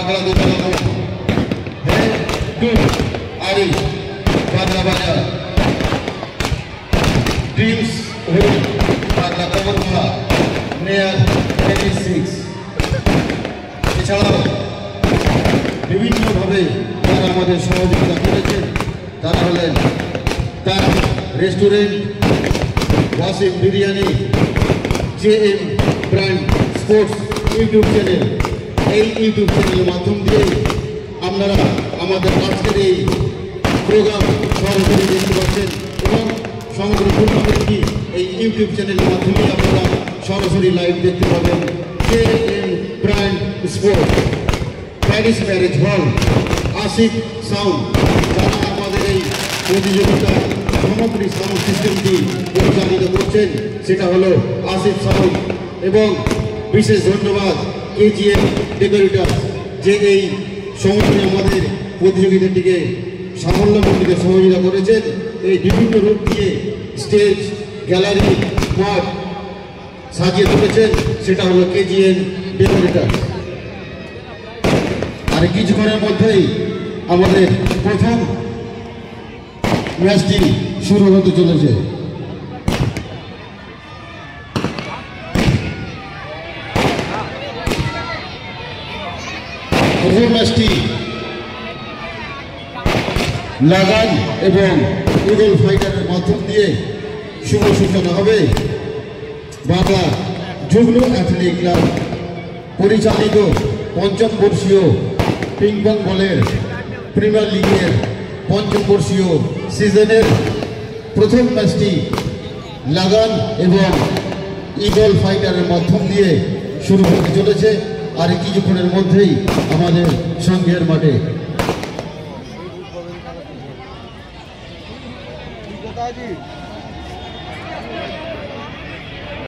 পাগলা দোতলা আরি পাগলা বাজার ড্রিমস পাগলা কবরখোলা নেয়ার 26। এছাড়াও বিভিন্নভাবে যারা আমাদের সহযোগিতা করেছেন তারা হলেন তার restaurant, Wasim biryani, JM brand sports YouTube channel. এই ইউটিউব চ্যানেলের মাধ্যম দিয়ে আপনারা আমাদের আজকের এই প্রোগ্রাম সরাসরি দেখতে পাচ্ছেন এবং সমগ্র টুর্নামেন্টটি এই ইউটিউব চ্যানেলের মাধ্যমে আপনারা সরাসরি লাইভ দেখতে পাবেন। JM brand sports, Paris marriage hall, Asif sound, যারা আমাদের এই প্রতিযোগিতা সমগ্র সাউন্ড সিস্টেমটি পরিচালিত করছেন সেটা হলো আসিফ সাউন্ড। এবং বিশেষ ধন্যবাদ KGM ডেকোরেটর, যে এই সমগ্র আমাদের প্রতিযোগিতাটিকে সাফল্যমণ্ডিত সহযোগিতা করেছেন। এই বিভিন্ন রূপ দিয়ে স্টেজ, গ্যালারি, মাঠ সাজিয়ে তুলেছেন সেটা হলো KGM ডেকোরেটর। আর কিছুক্ষণের মধ্যেই আমাদের প্রথম ম্যাচটি শুরু হতে চলেছে। প্রথম ম্যাচটি লাগান এবং ইগল ফাইটারের মাধ্যম দিয়ে শুভ সূচনা হবে। বাংলা যুগ্ম অ্যাথলেটিক ক্লাব পরিচালিত পঞ্চম বর্ষীয় পিং পং বলের প্রিমিয়ার লিগের পঞ্চম বর্ষীয় সিজনের প্রথম ম্যাচটি লাগান এবং ইগল ফাইটারের মাধ্যম দিয়ে শুরু হতে চলেছে। আর কিছুক্ষণের মধ্যেই আমাদের সংঘের মাঠে